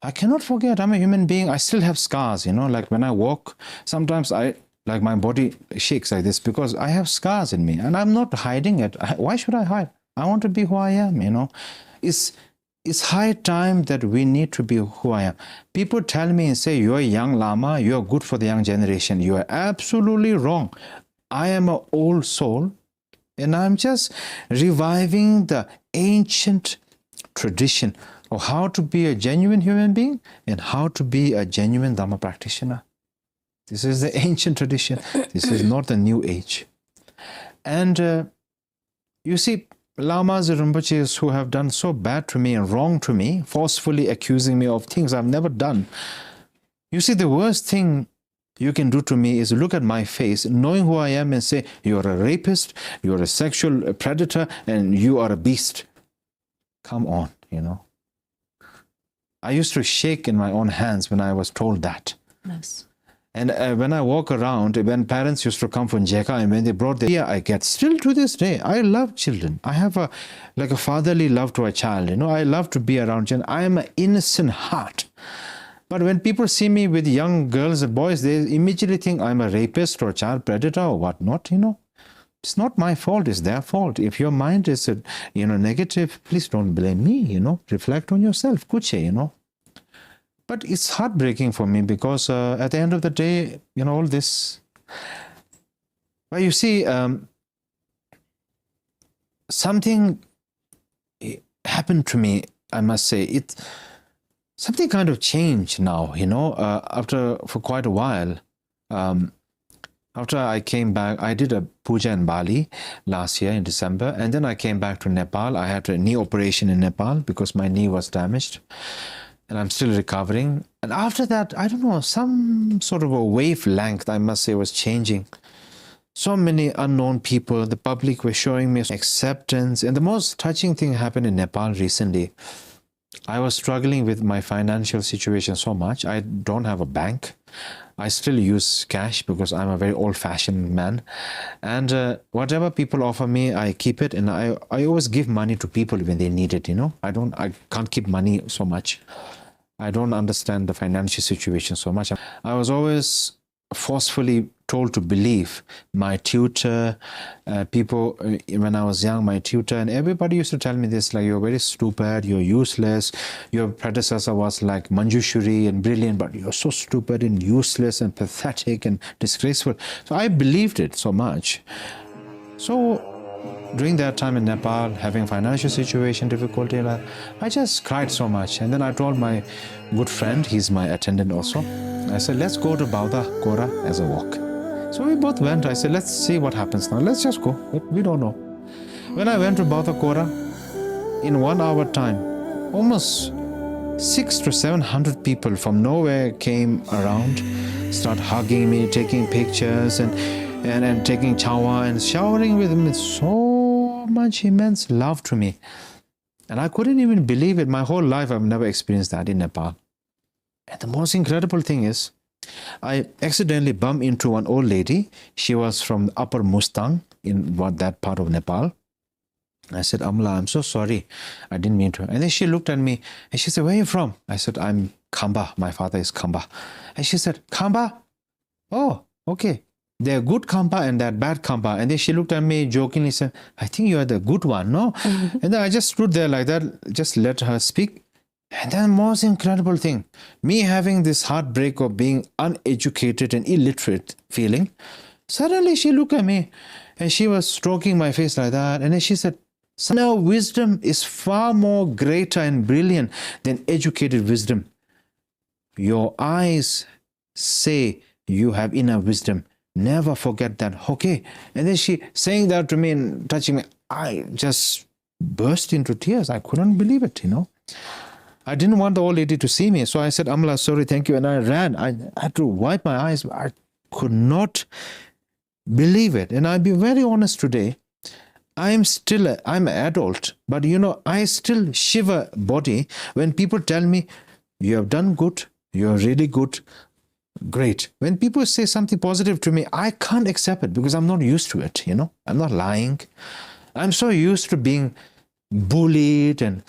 I cannot forget, I'm a human being. I still have scars, like when I walk, sometimes like my body shakes like this because I have scars in me and I'm not hiding it. Why should I hide? I want to be who I am. It's high time that we need to be who I am. People tell me and say, you're a young Lama, you're good for the young generation. You are absolutely wrong. I am an old soul and I'm just reviving the ancient tradition of how to be a genuine human being and how to be a genuine Dhamma practitioner. This is the ancient tradition. This is not the new age. And you see, Lamas and Rinpoches who have done so bad to me and wrong to me, forcefully accusing me of things I've never done. You see, the worst thing you can do to me is look at my face, knowing who I am, and say, you're a rapist, you're a sexual predator, and you are a beast. Come on, I used to shake in my own hands when I was told that. Yes. And when I walk around, when parents used to come from Jeka and when they brought the I get, still to this day, I love children. I have a fatherly love to a child. I love to be around children. I am an innocent heart. But when people see me with young girls and boys, they immediately think I'm a rapist or a child predator or whatnot. It's not my fault. It's their fault. If your mind is negative, please don't blame me. Reflect on yourself. Kuche, But it's heartbreaking for me because at the end of the day, all this. Well, you see, something happened to me, I must say. Something kind of changed now, for quite a while. After I came back, I did a puja in Bali last year in December, and then I came back to Nepal. I had a knee operation in Nepal because my knee was damaged. And I'm still recovering. And after that, I don't know, some sort of a wavelength, I must say, was changing. So many unknown people, the public were showing me acceptance. And the most touching thing happened in Nepal recently. I was struggling with my financial situation so much. I don't have a bank. I still use cash because I'm a very old-fashioned man. And whatever people offer me, I keep it. And I always give money to people when they need it, I can't keep money so much. I don't understand the financial situation so much. I was always forcefully told to believe my tutor, people, when I was young, my tutor, and everybody used to tell me this, like, you're very stupid, you're useless, your predecessor was like Manjushri and brilliant, but you're so stupid and useless and pathetic and disgraceful. So I believed it so much. So during that time in Nepal, having financial situation difficulty, I just cried so much. And then I told my good friend, he's my attendant also, I said, let's go to Baudha Kora as a walk. So we both went. I said, let's see what happens now. Let's just go. But we don't know. When I went to Baudha Kora, in 1 hour time, almost 600 to 700 people from nowhere came around, start hugging me, taking pictures and taking chawa and showering with me. So much immense love to me. And I couldn't even believe it. My whole life, I've never experienced that in Nepal. And the most incredible thing is, I accidentally bumped into one old lady. She was from Upper Mustang in that part of Nepal. I said, Amla, I'm so sorry. I didn't mean to. And then she looked at me and she said, where are you from? I said, I'm Khamba. My father is Khamba. And she said, Khamba? Oh, okay. They're good Khamba and they're bad Khamba. And then she looked at me jokingly, said, I think you are the good one, no? And then I just stood there like that, just let her speak. And then the most incredible thing, me having this heartbreak of being uneducated and illiterate feeling, suddenly she looked at me and she was stroking my face like that. And then she said, now wisdom is far more greater and brilliant than educated wisdom. Your eyes say you have inner wisdom. Never forget that. Okay. And then she saying that to me and touching me, I just burst into tears. I couldn't believe it, I didn't want the old lady to see me. So I said, Amla, sorry, thank you. And I ran. I had to wipe my eyes. I could not believe it. And I'll be very honest today. I'm an adult, but I still shiver body when people tell me, you have done good, you're really good, great. When people say something positive to me, I can't accept it because I'm not used to it, I'm not lying. I'm so used to being bullied and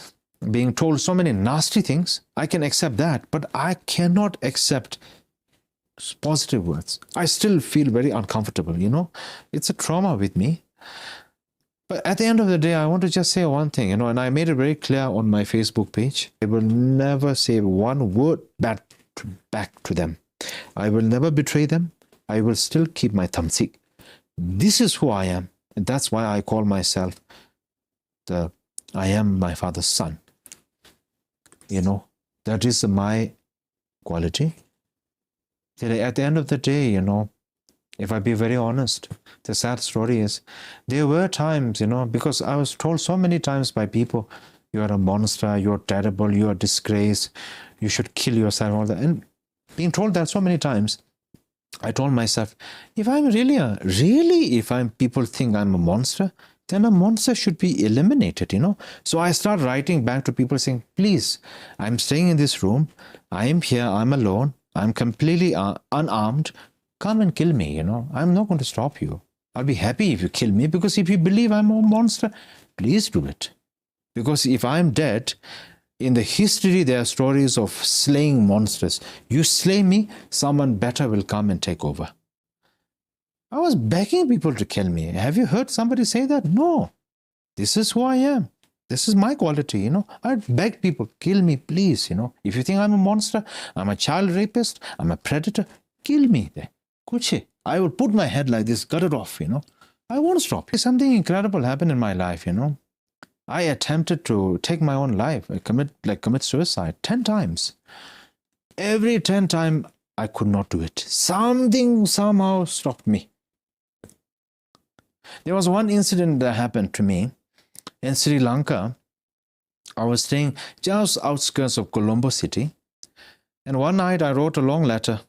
being told so many nasty things. I can accept that, but I cannot accept positive words. I still feel very uncomfortable, It's a trauma with me. But at the end of the day, I want to just say one thing, and I made it very clear on my Facebook page. I will never say one word back to them. I will never betray them. I will still keep my thamsik. This is who I am. And that's why I call myself I am my father's son. That is my quality. At the end of the day, if I be very honest, the sad story is, there were times, because I was told so many times by people, you are a monster, you are terrible, you are a disgrace, you should kill yourself, all that. And being told that so many times, I told myself, if I'm people think I'm a monster, then a monster should be eliminated, So I start writing back to people saying, please, I'm staying in this room, I am here, I'm alone, I'm completely unarmed, come and kill me, I'm not going to stop you. I'll be happy if you kill me, because if you believe I'm a monster, please do it. Because if I'm dead, in the history there are stories of slaying monsters. You slay me, someone better will come and take over. I was begging people to kill me. Have you heard somebody say that? No. This is who I am. This is my quality, I beg people, kill me, please, If you think I'm a monster, I'm a child rapist, I'm a predator, kill me. I will put my head like this, cut it off, I won't stop. Something incredible happened in my life, I attempted to take my own life, commit suicide 10 times. Every 10 times, I could not do it. Something somehow stopped me. There was one incident that happened to me in Sri Lanka. I was staying just outskirts of Colombo city. And one night I wrote a long letter,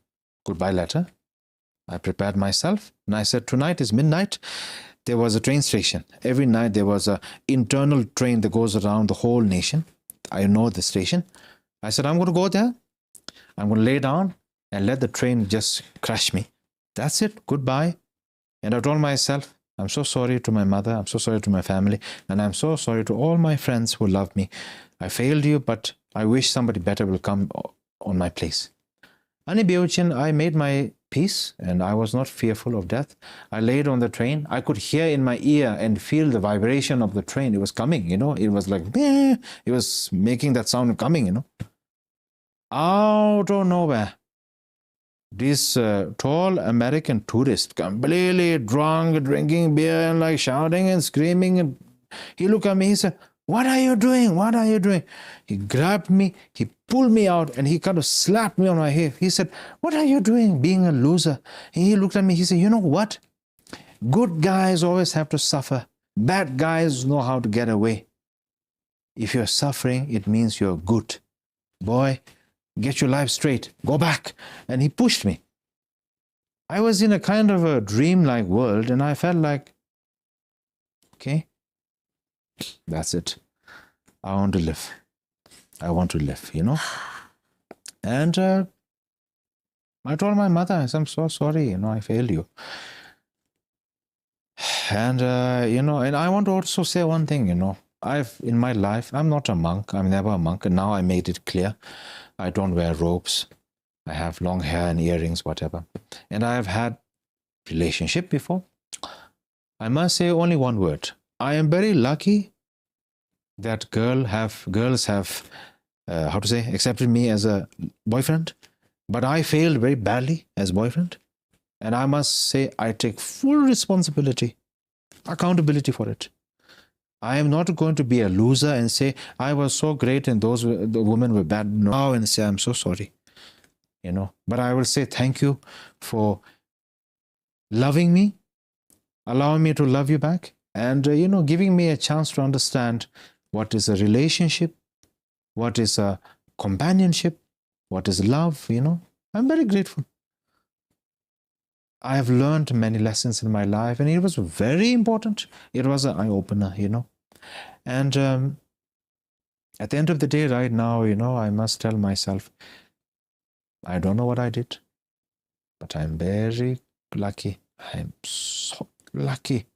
goodbye letter. I prepared myself and I said, tonight is midnight. There was a train station. Every night there was an internal train that goes around the whole nation. I know the station. I said, I'm going to go there. I'm going to lay down and let the train just crash me. That's it. Goodbye. And I told myself, I'm so sorry to my mother. I'm so sorry to my family. And I'm so sorry to all my friends who love me. I failed you, but I wish somebody better will come on my place. Ani Beuchin, I made my peace and I was not fearful of death. I laid on the train. I could hear in my ear and feel the vibration of the train. It was coming, It was like, it was making that sound coming, Out of nowhere, this tall American tourist, completely drunk, drinking beer and like shouting and screaming. And he looked at me, he said, what are you doing? What are you doing? He grabbed me, he pulled me out and he kind of slapped me on my head. He said, what are you doing being a loser? And he looked at me, he said, you know what? Good guys always have to suffer. Bad guys know how to get away. If you're suffering, it means you're good. Boy, get your life straight. Go back. And he pushed me. I was in a kind of a dreamlike world and I felt like, okay, that's it. I want to live. I want to live, And I told my mother, I said, I'm so sorry, I failed you. And, and I want to also say one thing, in my life, I'm not a monk. I'm never a monk. And now I made it clear. I don't wear robes. I have long hair and earrings, whatever. And I have had relationship before. I must say only one word. I am very lucky that girls have accepted me as a boyfriend, but I failed very badly as boyfriend. And I must say I take full responsibility, accountability for it. I am not going to be a loser and say I was so great and the women were bad now and say I'm so sorry, But I will say thank you for loving me, allowing me to love you back, and giving me a chance to understand what is a relationship, what is a companionship, what is love, I'm very grateful. I have learned many lessons in my life and it was very important. It was an eye-opener, And at the end of the day right now, I must tell myself, I don't know what I did, but I'm very lucky. I'm so lucky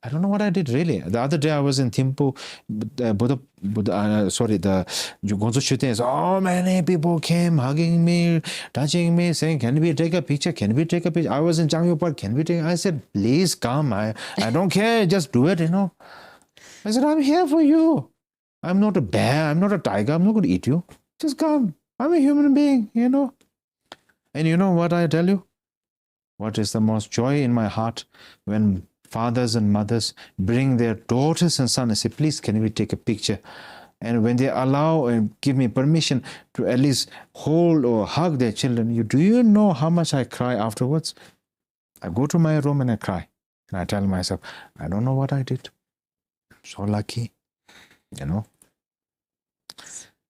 I don't know what I did really. The other day I was in Thimphu, the the Gonzo shooting. So many people came hugging me, touching me, saying, "Can we take a picture? Can we take a picture?" I was in Changyou Park. Can we take? I said, "Please come. I don't care. Just do it. I said, "I'm here for you. I'm not a bear. I'm not a tiger. I'm not going to eat you. Just come. I'm a human being. And you know what I tell you? What is the most joy in my heart when fathers and mothers bring their daughters and sons and say, "Please, can we take a picture?" And when they allow and give me permission to at least hold or hug their children, do you know how much I cry afterwards? I go to my room and I cry. And I tell myself, I don't know what I did. I'm so lucky.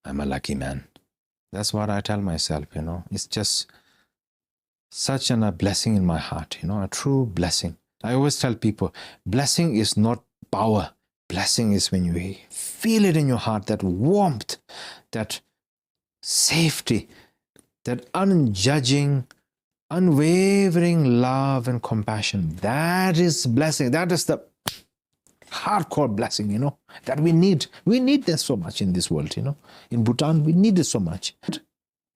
I'm a lucky man. That's what I tell myself, It's just such a blessing in my heart, a true blessing. I always tell people, blessing is not power. Blessing is when you feel it in your heart, that warmth, that safety, that unjudging, unwavering love and compassion. That is blessing. That is the hardcore blessing, that we need. We need that so much in this world, In Bhutan, we need it so much.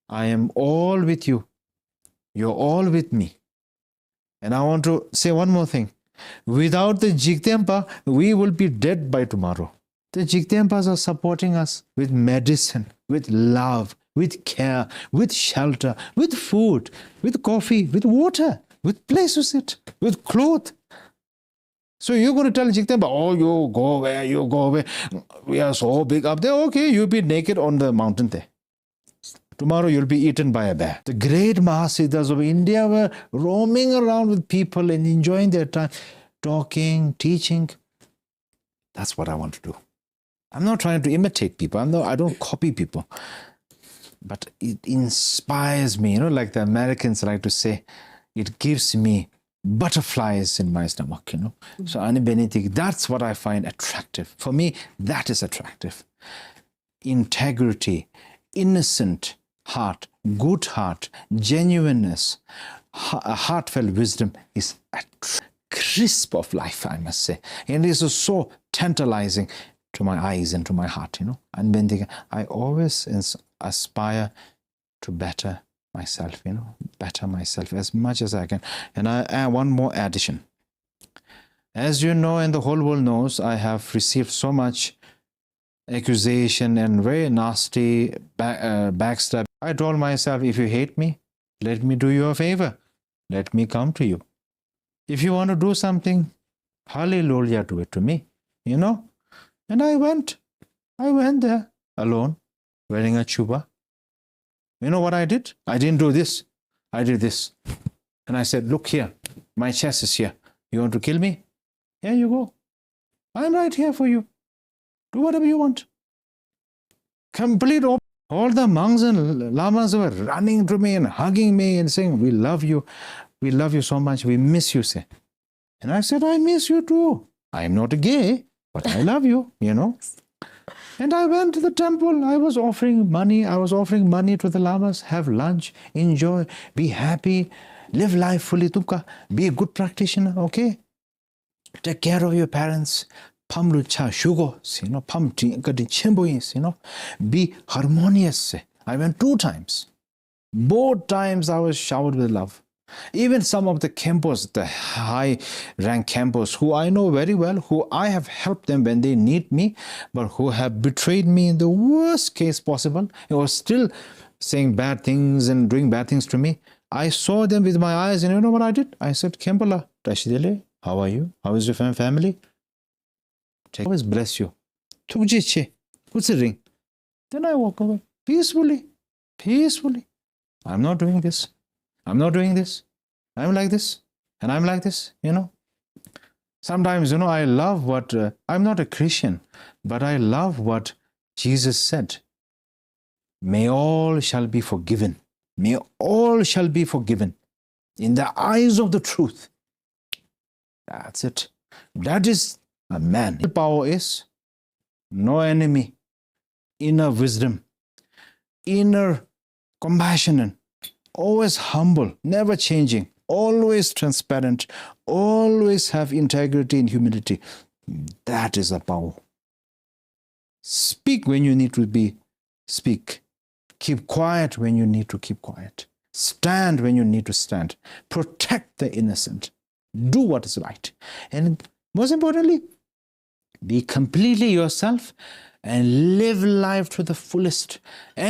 I am all with you. You're all with me. And I want to say one more thing. Without the Jigtenpa, we will be dead by tomorrow. The Jigtenpas are supporting us with medicine, with love, with care, with shelter, with food, with coffee, with water, with place to sit, with clothes. So you're going to tell Jigtenpa, "Oh, you go away. We are so big up there." Okay, you'll be naked on the mountain there. Tomorrow you'll be eaten by a bear. The great Mahasiddhas of India were roaming around with people and enjoying their time, talking, teaching. That's what I want to do. I'm not trying to imitate people. I don't copy people. But it inspires me, like the Americans like to say, it gives me butterflies in my stomach, So that's what I find attractive. For me, that is attractive. Integrity, innocent heart, good heart, genuineness, heartfelt wisdom is a crisp of life, I must say. And it is so tantalizing to my eyes and to my heart, And I always aspire to better myself, better myself as much as I can. And I add one more addition. As you know, and the whole world knows, I have received so much accusation and very nasty backstab. I told myself, if you hate me, let me do you a favor. Let me come to you. If you want to do something, hallelujah, do it to me, And I went there alone, wearing a chuba. You know what I did? I didn't do this. I did this. And I said, "Look here, my chest is here. You want to kill me? Here you go. I'm right here for you. Do whatever you want." Complete open. All the monks and lamas were running to me and hugging me and saying, "We love you. We love you so much. We miss you." Say. And I said, "I miss you too. I am not a gay, but I love you, And I went to the temple. I was offering money. I was offering money to the lamas. Have lunch, enjoy, be happy, live life fully. Be a good practitioner, okay? Take care of your parents. Be harmonious. I went 2 times. Both times I was showered with love. Even some of the Khenpos, the high-rank Khenpos, who I know very well, who I have helped them when they need me, but who have betrayed me in the worst case possible, and were still saying bad things and doing bad things to me. I saw them with my eyes, and you know what I did? I said, "Khenpola, Tashidele, how are you? How is your family? Always bless you." Then I walk away peacefully. I'm not doing this. I'm like this. And I'm like this, Sometimes, I love what, I'm not a Christian, but I love what Jesus said. May all shall be forgiven. May all shall be forgiven in the eyes of the truth. That's it. That is a man. Power is no enemy, inner wisdom, inner compassion, always humble, never changing. always transparent, always have integrity and humility. That is a power. Speak when you need to speak. Keep quiet when you need to keep quiet. Stand when you need to stand. Protect the innocent. Do what is right. And most importantly, be completely yourself and live life to the fullest. And